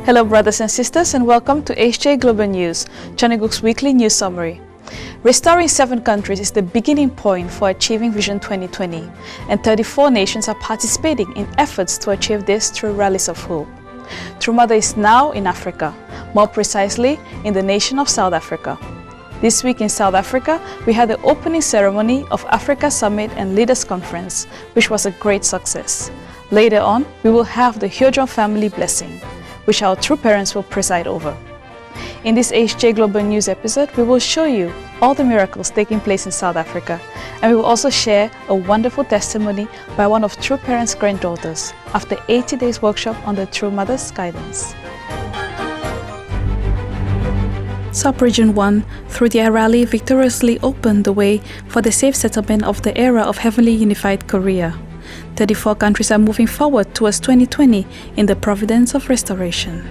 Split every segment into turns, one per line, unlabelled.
Hello brothers and sisters, and welcome to HJ Global News, Channelguk's weekly news summary. Restoring 7 countries is the beginning point for achieving Vision 2020, and 34 nations are participating in efforts to achieve this through rallies of hope. True Mother is now in Africa, more precisely in the nation of South Africa. This week in South Africa, we had the opening ceremony of Africa Summit and Leaders Conference, which was a great success. Later on, we will have the Hyojong family blessing, which our true parents will preside over. In this HJ Global News episode, we will show you all the miracles taking place in South Africa, and we will also share a wonderful testimony by one of True Parents' granddaughters after 80 days workshop under True Mother's guidance. Sub-Region 1, through their rally, victoriously opened the way for the safe settlement of the era of heavenly unified Korea. 34 countries are moving forward towards 2020 in the providence of restoration.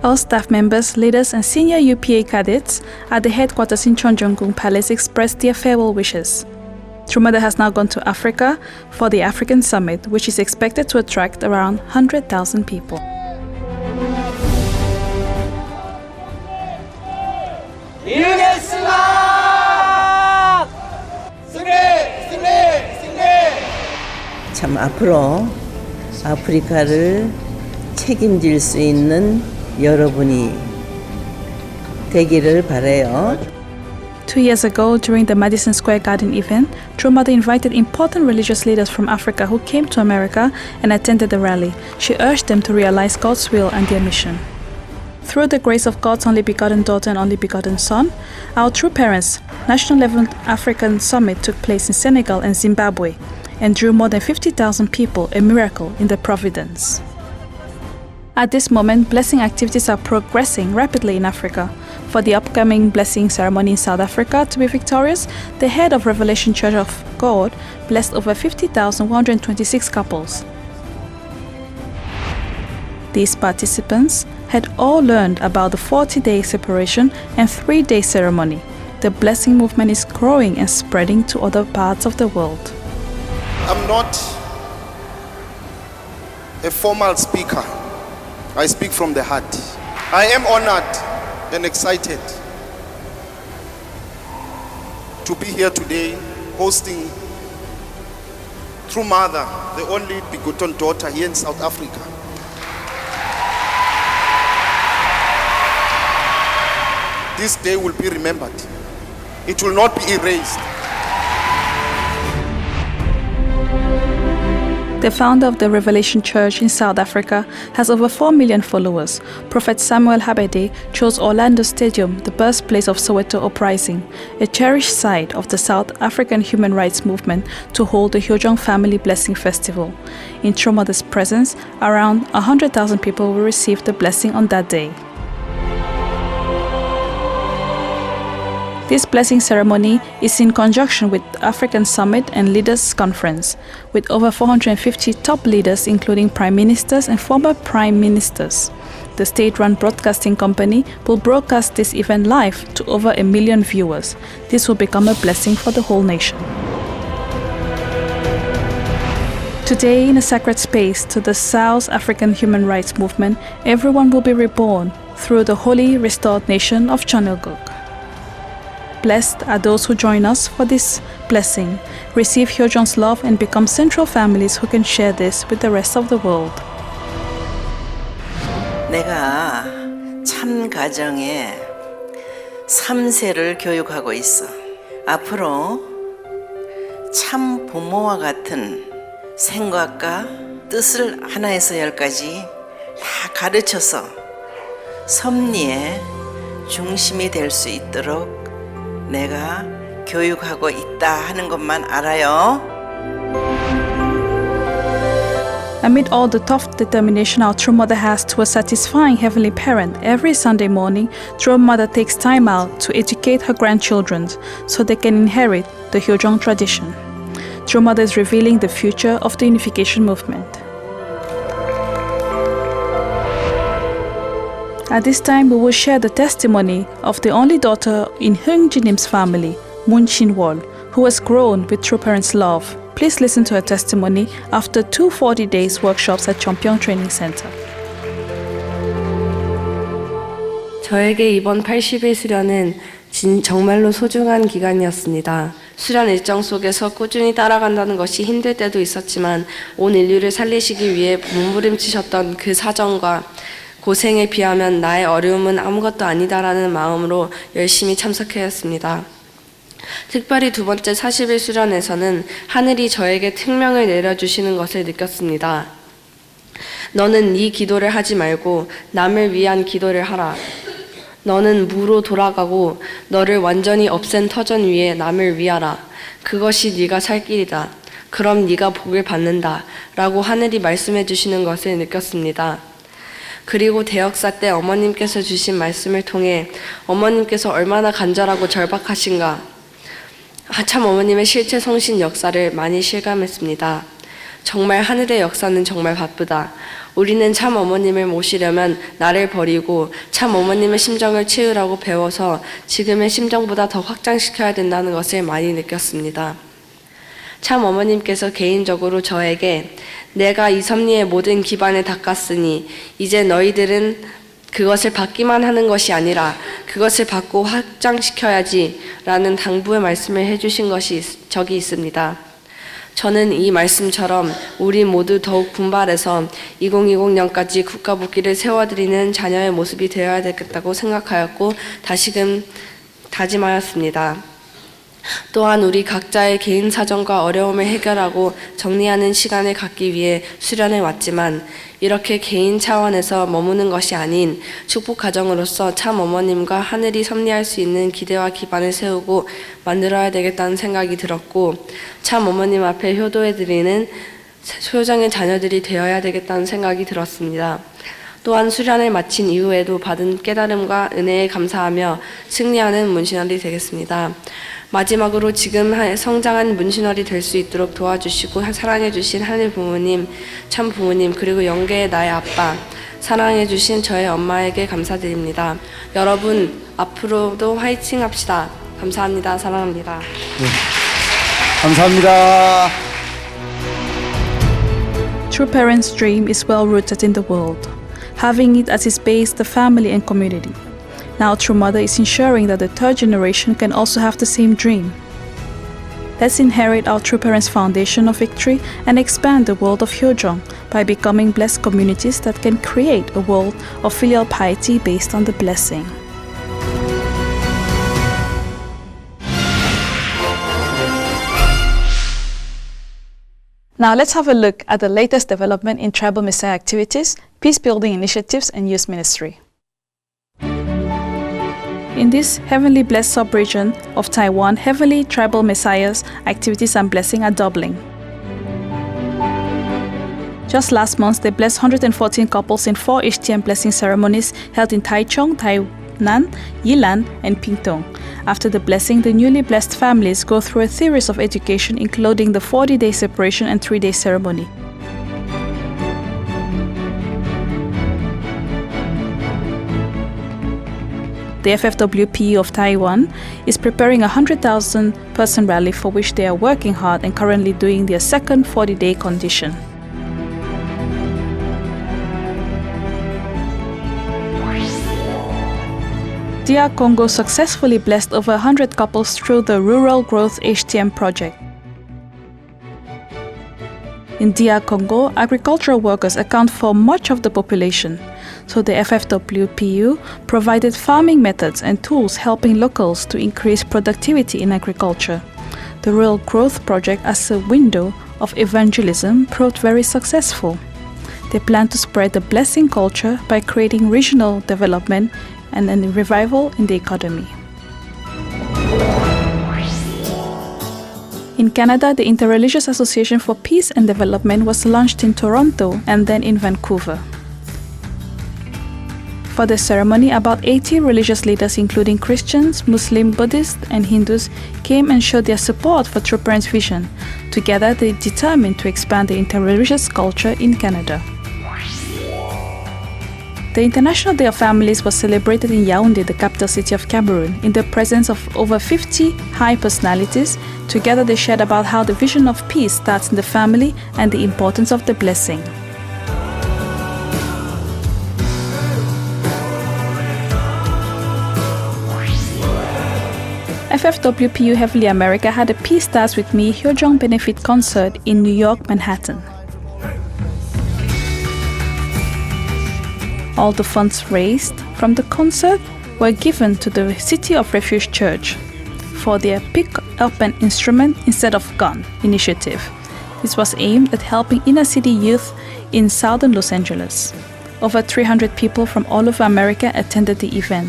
All staff members, leaders, and senior UPA cadets at the headquarters in Chonjeonggung Palace expressed their farewell wishes. True Mother has now gone to Africa for the African Summit, which is expected to attract around 100,000 people.
참 앞으로 아프리카를 책임질 수 있는 여러분이 되기를 바라요.
2 years ago, during the Madison Square Garden event, True Mother invited important religious leaders from Africa who came to America and attended the rally. She urged them to realize God's will and their mission. Through the grace of God's only begotten daughter and only begotten son, our true parents' National Level African Summit took place in Senegal and Zimbabwe and drew more than 50,000 people, a miracle in the providence. At this moment, blessing activities are progressing rapidly in Africa. For the upcoming blessing ceremony in South Africa to be victorious, the head of Revelation Church of God blessed over 50,126 couples. These participants had all learned about the 40-day separation and 3-day ceremony. The blessing movement is growing and spreading to other parts of the world.
I'm not a formal speaker. I speak from the heart. I am honored and excited to be here today hosting True Mother, the only begotten daughter here in South Africa. This day will be remembered. It will not be erased.
The founder of the Revelation Church in South Africa has over 4 million followers. Prophet Samuel Habede chose Orlando Stadium, the birthplace of Soweto Uprising, a cherished site of the South African human rights movement, to hold the Hyojong Family Blessing Festival. In True Mother's presence, around 100,000 people will receive the blessing on that day. This blessing ceremony is in conjunction with African Summit and Leaders Conference, with over 450 top leaders including prime ministers and former prime ministers. The state-run broadcasting company will broadcast this event live to over 1 million viewers. This will become a blessing for the whole nation. Today, in a sacred space to the South African human rights movement, everyone will be reborn through the holy restored nation of Channelguk. Blessed are those who join us for this blessing, receive Hyojong's love, and become central families who can share this with the rest of the world.
내가 참 가정에 3세를 교육하고 있어. 앞으로 참 부모와 같은 생각과 뜻을 하나에서 10까지 다 가르쳐서 섭리의 중심이 될 수 있도록 내가 교육하고 있다 하는 것만 알아요.
Amid all the tough determination our True Mother has to a satisfying Heavenly Parent, every Sunday morning, True Mother takes time out to educate her grandchildren so they can inherit the Hyojong tradition. True Mother is revealing the future of the unification movement. At this time, we will share the testimony of the only daughter in Heung Jinim's family, Moon Shin-wol, who has grown with True Parents' love. Please listen to her testimony after 2 40 days workshops at Cheongpyeong Training Center.
저에게 이번 80일 수련은 정말로 소중한 기간이었습니다. 수련 일정 속에서 꾸준히 따라간다는 것이 힘들 때도 있었지만 온 인류를 살리시기 위해 몸부림치셨던 그 사정과 고생에 비하면 나의 어려움은 아무것도 아니다라는 마음으로 열심히 참석하였습니다. 특별히 두 번째 40일 수련에서는 하늘이 저에게 특명을 내려주시는 것을 느꼈습니다. 너는 네 기도를 하지 말고 남을 위한 기도를 하라. 너는 무로 돌아가고 너를 완전히 없앤 터전 위에 남을 위하라. 그것이 네가 살 길이다. 그럼 네가 복을 받는다. 라고 하늘이 말씀해 주시는 것을 느꼈습니다. 그리고 대역사 때 어머님께서 주신 말씀을 통해 어머님께서 얼마나 간절하고 절박하신가, 참 어머님의 실체 성신 역사를 많이 실감했습니다. 정말 하늘의 역사는 정말 바쁘다. 우리는 참 어머님을 모시려면 나를 버리고 참 어머님의 심정을 채우라고 배워서 지금의 심정보다 더 확장시켜야 된다는 것을 많이 느꼈습니다. 참 어머님께서 개인적으로 저에게 내가 이 섭리의 모든 기반을 닦았으니 이제 너희들은 그것을 받기만 하는 것이 아니라 그것을 받고 확장시켜야지 라는 당부의 말씀을 해주신 적이 있습니다. 저는 이 말씀처럼 우리 모두 더욱 분발해서 2020년까지 국가복귀를 세워드리는 자녀의 모습이 되어야 되겠다고 생각하였고 다시금 다짐하였습니다. 또한 우리 각자의 개인 사정과 어려움을 해결하고 정리하는 시간을 갖기 위해 수련에 왔지만 이렇게 개인 차원에서 머무는 것이 아닌 축복 가정으로서 참 어머님과 하늘이 섭리할 수 있는 기대와 기반을 세우고 만들어야 되겠다는 생각이 들었고 참 어머님 앞에 효도해드리는 효정의 자녀들이 되어야 되겠다는 생각이 들었습니다. 또한 수련을 마친 이후에도 받은 깨달음과 은혜에 감사하며 승리하는 문신월이 되겠습니다. 마지막으로 지금 성장한 문신월이 될 수 있도록 도와주시고 사랑해주신 하늘 부모님, 참 부모님, 그리고 영계의 나의 아빠, 사랑해주신 저의 엄마에게 감사드립니다. 여러분 앞으로도 화이팅 합시다. 감사합니다. 사랑합니다.
네. 감사합니다.
True Parents' dream is well rooted in the world, having it as its base the family and community. Now True Mother is ensuring that the third generation can also have the same dream. Let's inherit our True Parents foundation of victory and expand the world of Hyojong by becoming blessed communities that can create a world of filial piety based on the blessing. Now let's have a look at the latest development in Tribal Messiah activities, peace-building initiatives and youth ministry. In this heavenly blessed sub-region of Taiwan, heavenly tribal messiahs activities and blessing are doubling. Just last month, they blessed 114 couples in 4 HTM blessing ceremonies held in Taichung, Tainan, Yilan, and Pingtung. After the blessing, the newly blessed families go through a series of education including the 40-day separation and 3-day ceremony. The FFWPU of Taiwan is preparing a 100,000 person rally for which they are working hard and currently doing their second 40-day condition. DR Congo successfully blessed over 100 couples through the Rural Growth HTM project. In DR Congo, agricultural workers account for much of the population, so the FFWPU provided farming methods and tools helping locals to increase productivity in agriculture. The Rural Growth Project as a window of evangelism proved very successful. They plan to spread the blessing culture by creating regional development and a revival in the economy. In Canada, the Interreligious Association for Peace and Development was launched in Toronto and then in Vancouver. For the ceremony, about 80 religious leaders including Christians, Muslim, Buddhists, and Hindus came and showed their support for True Parents' vision. Together, they determined to expand the interreligious culture in Canada. The International Day of Families was celebrated in Yaoundé, the capital city of Cameroon, in the presence of over 50 high personalities. Together they shared about how the vision of peace starts in the family and the importance of the blessing. FFWPU Heavenly America had a Peace Starts With Me Hyojong Benefit Concert in New York, Manhattan. All the funds raised from the concert were given to the City of Refuge Church for their Pick Up an Instrument Instead of Gun initiative. This was aimed at helping inner city youth in southern Los Angeles. Over 300 people from all over America attended the event.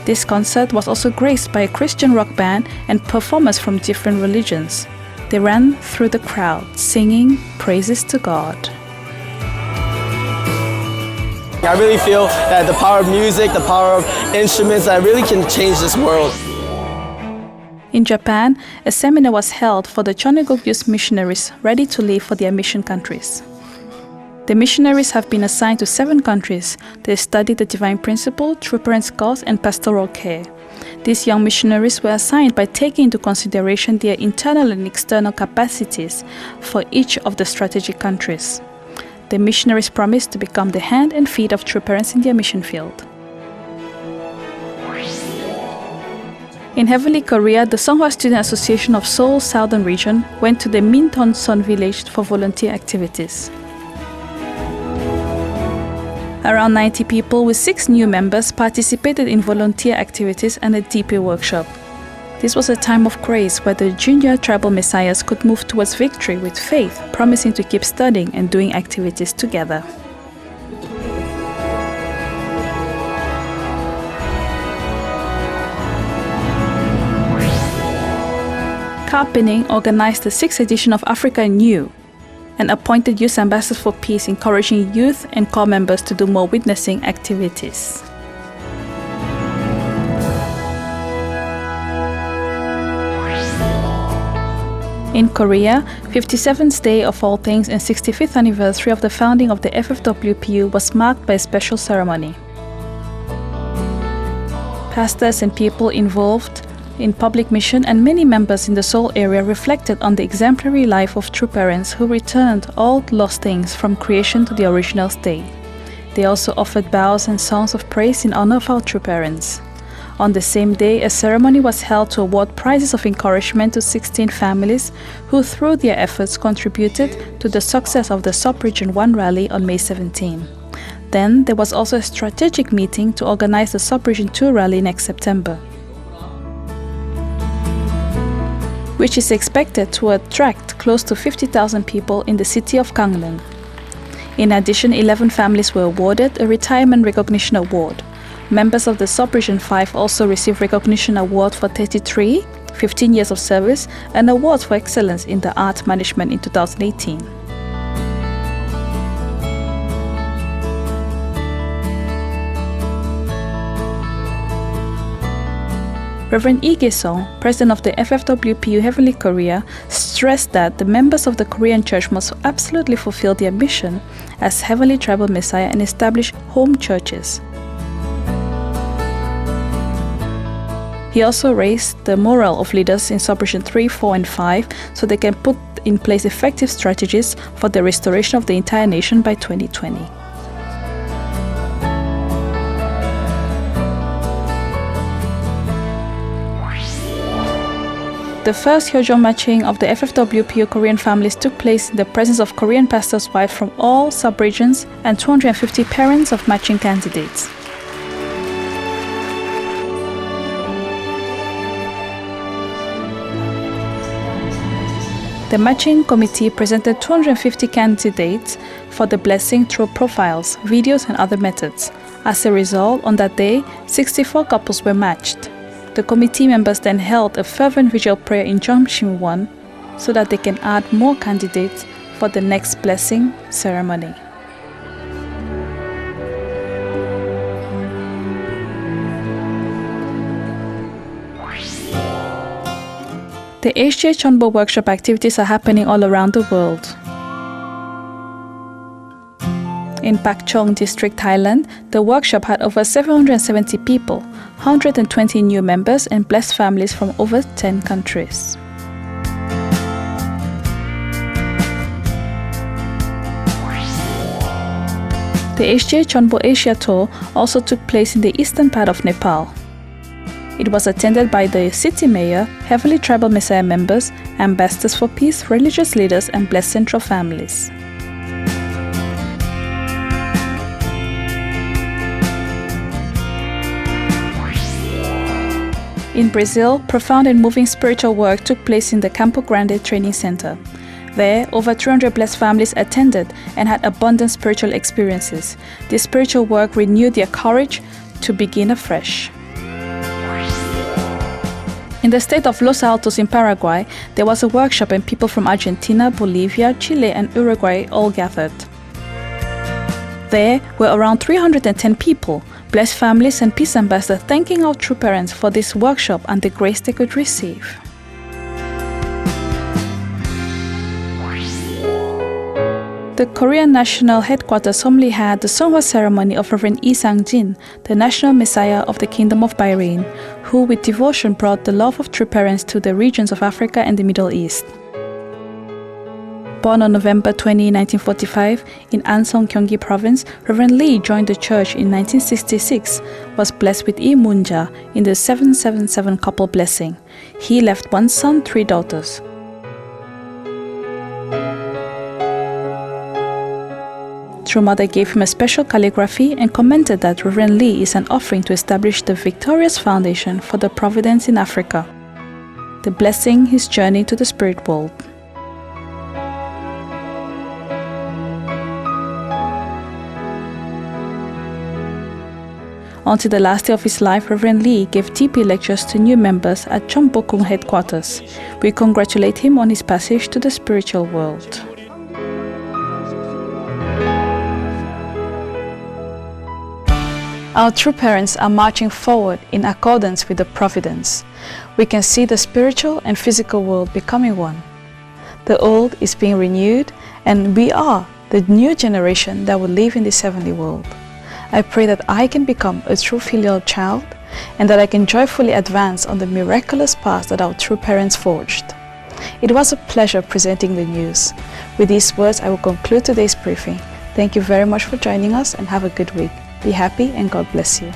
This concert was also graced by a Christian rock band and performers from different religions. They ran through the crowd, singing praises to God.
I really feel that the power of music, the power of instruments, that really can change this world.
In Japan, a seminar was held for the Choneguk youth missionaries ready to leave for their mission countries. The missionaries have been assigned to 7 countries. They study the divine principle, true parents' cause, and pastoral care. These young missionaries were assigned by taking into consideration their internal and external capacities for each of the strategic countries. The missionaries promised to become the hand and feet of true parents in their mission field. In Heavenly Korea, the Songhwa Student Association of Seoul Southern Region went to the Minton-son village for volunteer activities. Around 90 people with 6 new members participated in volunteer activities and a DP workshop. This was a time of grace where the junior tribal messiahs could move towards victory with faith, promising to keep studying and doing activities together. Karpening organized the 6th edition of Africa New and appointed youth ambassadors for peace, encouraging youth and core members to do more witnessing activities. In Korea, 57th Day of All Things and 65th anniversary of the founding of the FFWPU was marked by a special ceremony. Pastors and people involved in public mission and many members in the Seoul area reflected on the exemplary life of true parents who returned all lost things from creation to the original state. They also offered vows and songs of praise in honor of our true parents. On the same day, a ceremony was held to award prizes of encouragement to 16 families who, through their efforts, contributed to the success of the Sub-Region 1 rally on May 17. Then, there was also a strategic meeting to organize the Sub-Region 2 rally next September, which is expected to attract close to 50,000 people in the city of Gangneung. In addition, 11 families were awarded a Retirement Recognition Award. Members of the Sub-Region 5 also received recognition award for 33, 15 years of service, and awards for excellence in the art management in 2018. Reverend Lee Gae-sung, president of the FFWPU Heavenly Korea, stressed that the members of the Korean church must absolutely fulfill their mission as Heavenly Tribal Messiah and establish home churches. He also raised the morale of leaders in Sub-Region 3, 4, and 5 so they can put in place effective strategies for the restoration of the entire nation by 2020. The first Hyojong matching of the FFWPU Korean families took place in the presence of Korean pastors' wives from all sub-regions and 250 parents of matching candidates. The matching committee presented 250 candidates for the blessing through profiles, videos, and other methods. As a result, on that day, 64 couples were matched. The committee members then held a fervent visual prayer in Jeongsim-won so that they can add more candidates for the next blessing ceremony. The HJ Chonbo workshop activities are happening all around the world. In Pakchong District, Thailand, the workshop had over 770 people, 120 new members, and blessed families from over 10 countries. The HJ Chonbo Asia Tour also took place in the eastern part of Nepal. It was attended by the city mayor, Heavenly Tribal Messiah members, ambassadors for peace, religious leaders, and blessed central families. In Brazil, profound and moving spiritual work took place in the Campo Grande Training Center. There, over 300 blessed families attended and had abundant spiritual experiences. This spiritual work renewed their courage to begin afresh. In the state of Los Altos in Paraguay, there was a workshop and people from Argentina, Bolivia, Chile, and Uruguay all gathered. There were around 310 people, blessed families and peace ambassadors thanking our true parents for this workshop and the grace they could receive. The Korean National Headquarters homily had the Songhwa ceremony of Reverend Lee Sang-jin, the National Messiah of the Kingdom of Bahrain, who with devotion brought the love of true parents to the regions of Africa and the Middle East. Born on November 20, 1945, in Ansong, Gyeonggi Province, Reverend Lee joined the church in 1966, was blessed with Lee Moon-ja in the 777 couple blessing. He left 1 son, 3 daughters. True Mother gave him a special calligraphy and commented that Reverend Lee is an offering to establish the Victorious Foundation for the Providence in Africa. The blessing his journey to the spirit world. Until the last day of his life, Reverend Lee gave TP lectures to new members at Jeonbokgung headquarters. We congratulate him on his passage to the spiritual world. Our true parents are marching forward in accordance with the providence. We can see the spiritual and physical world becoming one. The old is being renewed, and we are the new generation that will live in this heavenly world. I pray that I can become a true filial child and that I can joyfully advance on the miraculous path that our true parents forged. It was a pleasure presenting the news. With these words, I will conclude today's briefing. Thank you very much for joining us and have a good week. Be happy and God bless you.